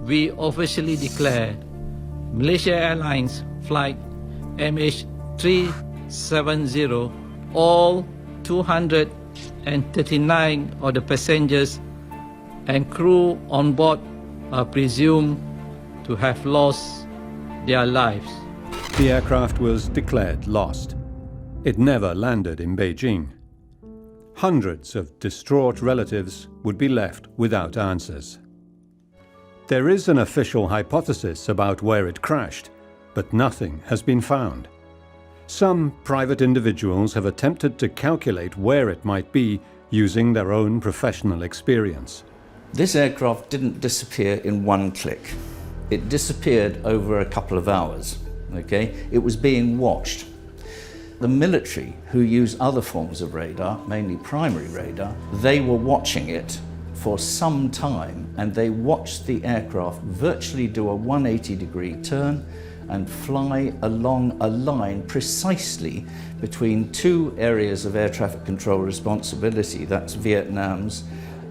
we officially declare Malaysia Airlines flight MH370, all 239 of the passengers and crew on board are presumed to have lost their lives. The aircraft was declared lost. It never landed in Beijing. Hundreds of distraught relatives would be left without answers. There is an official hypothesis about where it crashed, but nothing has been found. Some private individuals have attempted to calculate where it might be using their own professional experience. This aircraft didn't disappear in one click. It disappeared over a couple of hours. Okay? It was being watched. The military, who use other forms of radar, mainly primary radar, they were watching it for some time, and they watched the aircraft virtually do a 180-degree turn and fly along a line precisely between two areas of air traffic control responsibility, that's Vietnam's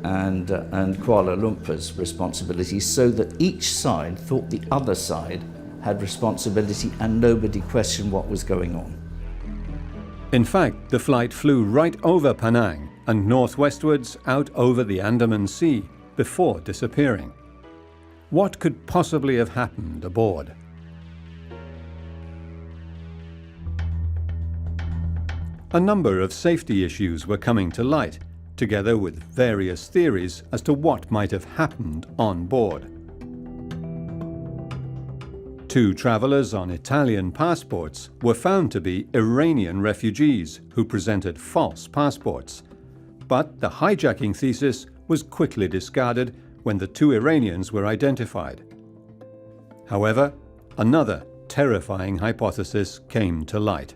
and Kuala Lumpur's responsibility, so that each side thought the other side had responsibility and nobody questioned what was going on. In fact, the flight flew right over Penang and northwestwards out over the Andaman Sea before disappearing. What could possibly have happened aboard? A number of safety issues were coming to light, together with various theories as to what might have happened on board. Two travellers on Italian passports were found to be Iranian refugees who presented false passports. But the hijacking thesis was quickly discarded when the two Iranians were identified. However, another terrifying hypothesis came to light.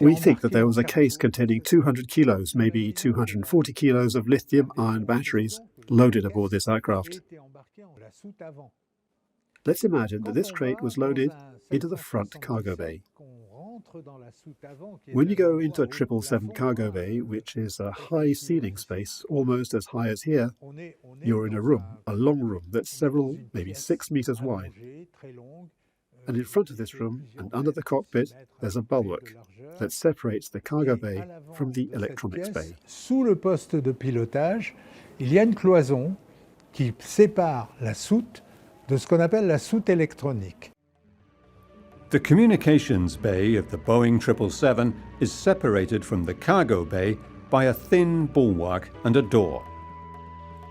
We think that there was a case containing 200 kilos, maybe 240 kilos of lithium-ion batteries loaded aboard this aircraft. Let's imagine that this crate was loaded into the front cargo bay. When you go into a 777 cargo bay, which is a high ceiling space, almost as high as here, you're in a room, a long room that's several, maybe 6 meters wide. And in front of this room and under the cockpit, there's a bulwark that separates the cargo bay from the electronics bay. Sous le poste de pilotage, il y a une cloison qui sépare la soute de ce qu'on appelle la soute électronique. The communications bay of the Boeing 777 is separated from the cargo bay by a thin bulwark and a door.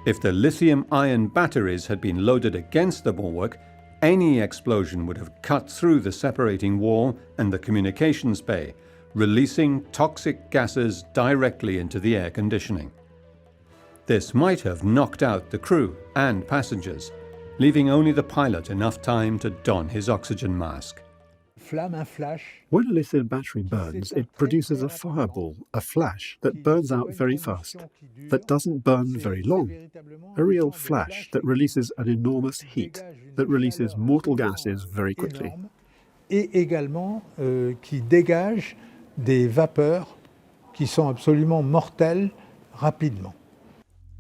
If the lithium-ion batteries had been loaded against the bulwark, any explosion would have cut through the separating wall and the communications bay, releasing toxic gases directly into the air conditioning. This might have knocked out the crew and passengers, leaving only the pilot enough time to don his oxygen mask. When a lithium battery burns, it produces a fireball, a flash that burns out very fast, that doesn't burn very long, a real flash that releases an enormous heat, that releases mortal gases very quickly. Et également qui dégage des vapeurs qui sont absolument mortelles rapidement.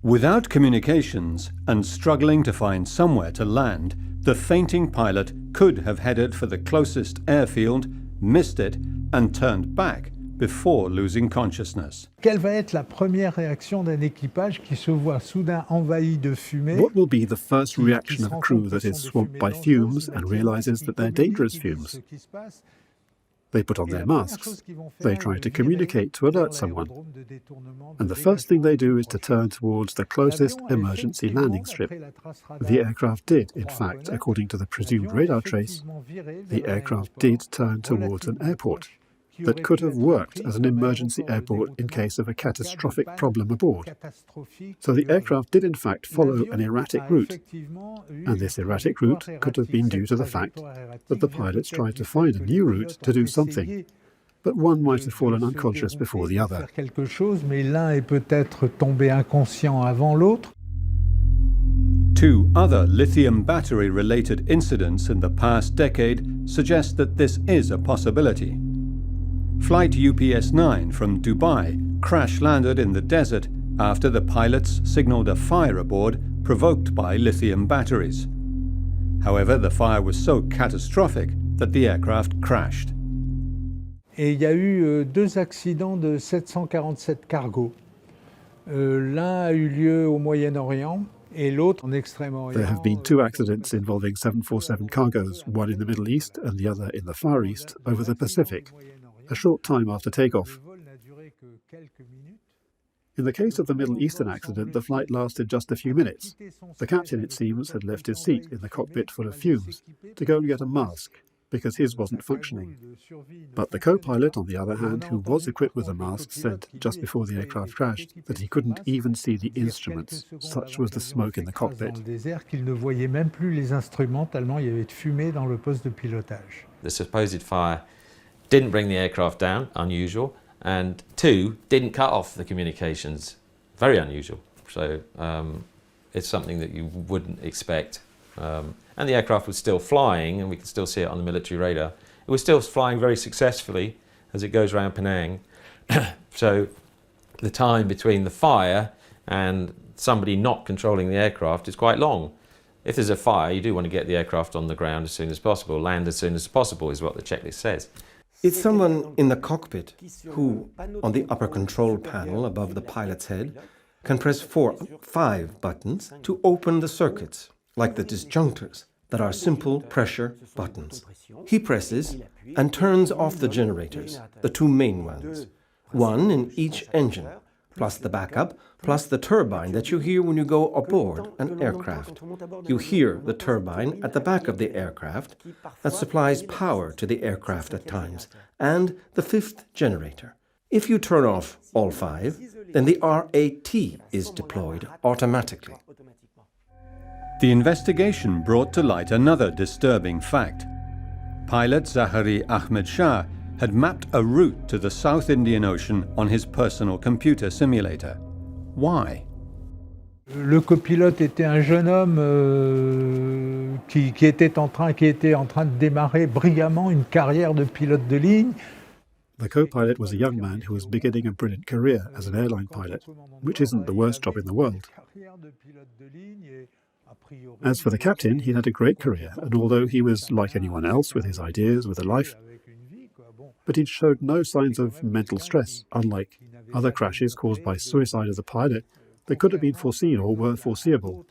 Without communications and struggling to find somewhere to land, the fainting pilot could have headed for the closest airfield, missed it, and turned back before losing consciousness. Quelle va être la première réaction d'un équipage qui se voit soudain envahi de fumée? What will be the first reaction of a crew that is swamped by fumes and realizes that they're dangerous fumes? They put on their masks. They try to communicate to alert someone. And the first thing they do is to turn towards the closest emergency landing strip. The aircraft did, in fact, according to the presumed radar trace, the aircraft did turn towards an airport that could have worked as an emergency airport in case of a catastrophic problem aboard. So the aircraft did in fact follow an erratic route, and this erratic route could have been due to the fact that the pilots tried to find a new route to do something, but one might have fallen unconscious before the other. Two other lithium battery-related incidents in the past decade suggest that this is a possibility. Flight UPS-9 from Dubai crash-landed in the desert after the pilots signaled a fire aboard provoked by lithium batteries. However, the fire was so catastrophic that the aircraft crashed. Et il y a eu deux accidents de 747 cargos. L'un a eu lieu au Moyen-Orient et l'autre en Extrême-Orient. There have been two accidents involving 747 cargoes, one in the Middle East and the other in the Far East, over the Pacific, a short time after takeoff. In the case of the Middle Eastern accident, the flight lasted just a few minutes. The captain, it seems, had left his seat in the cockpit full of fumes to go and get a mask, because his wasn't functioning. But the co-pilot, on the other hand, who was equipped with a mask, said just before the aircraft crashed that he couldn't even see the instruments. Such was the smoke in the cockpit. Qu'il ne voyait même plus les instruments tellement il y avait de fumée dans le poste de pilotage. The supposed fire didn't bring the aircraft down, unusual, and two, didn't cut off the communications, very unusual. So it's something that you wouldn't expect. And the aircraft was still flying, and we could still see it on the military radar. It was still flying very successfully as it goes around Penang. So the time between the fire and somebody not controlling the aircraft is quite long. If there's a fire, you do want to get the aircraft on the ground as soon as possible. Land as soon as possible is what the checklist says. It's someone in the cockpit who, on the upper control panel above the pilot's head, can press 4 or 5 buttons to open the circuits, like the disjunctors, that are simple pressure buttons. He presses and turns off the generators, the two main ones, one in each engine, plus the backup, plus the turbine that you hear when you go aboard an aircraft. You hear the turbine at the back of the aircraft that supplies power to the aircraft at times, and the fifth generator. If you turn off all 5, then the RAT is deployed automatically. The investigation brought to light another disturbing fact. Pilot Zahari Ahmed Shah had mapped a route to the South Indian Ocean on his personal computer simulator. Why? Le copilote était un jeune homme qui était en train de démarrer brillamment une carrière de pilote de ligne. The co-pilot was a young man who was beginning a brilliant career as an airline pilot, which isn't the worst job in the world. As for the captain, he'd had a great career, and although he was like anyone else with his ideas, with a life, but he'd showed no signs of mental stress, unlike other crashes caused by suicide of the pilot that could have been foreseen or were foreseeable.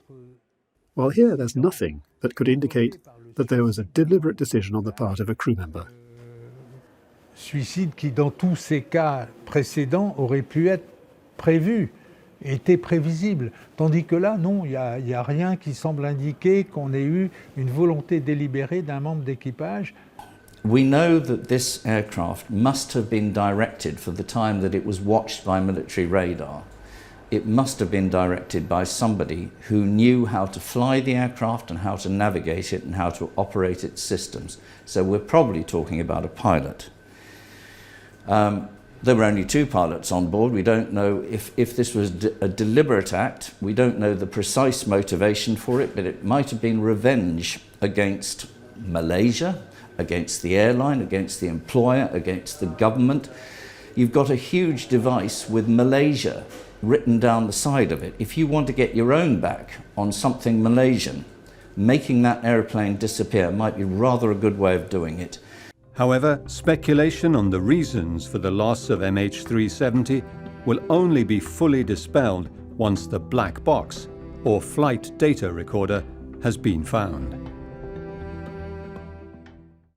While here there's nothing that could indicate that there was a deliberate decision on the part of a crew member. Suicide qui, dans tous ces cas précédents, aurait pu être prévu, était prévisible. Tandis que là, non, il y a rien qui semble indiquer qu'on ait eu une volonté délibérée d'un membre d'équipage. We know that this aircraft must have been directed for the time that it was watched by military radar. It must have been directed by somebody who knew how to fly the aircraft and how to navigate it and how to operate its systems. So we're probably talking about a pilot. There were only 2 pilots on board. We don't know if this was a deliberate act. We don't know the precise motivation for it, but it might have been revenge against Malaysia, against the airline, against the employer, against the government. You've got a huge device with Malaysia written down the side of it. If you want to get your own back on something Malaysian, making that airplane disappear might be rather a good way of doing it. However, speculation on the reasons for the loss of MH370 will only be fully dispelled once the black box, or flight data recorder, has been found.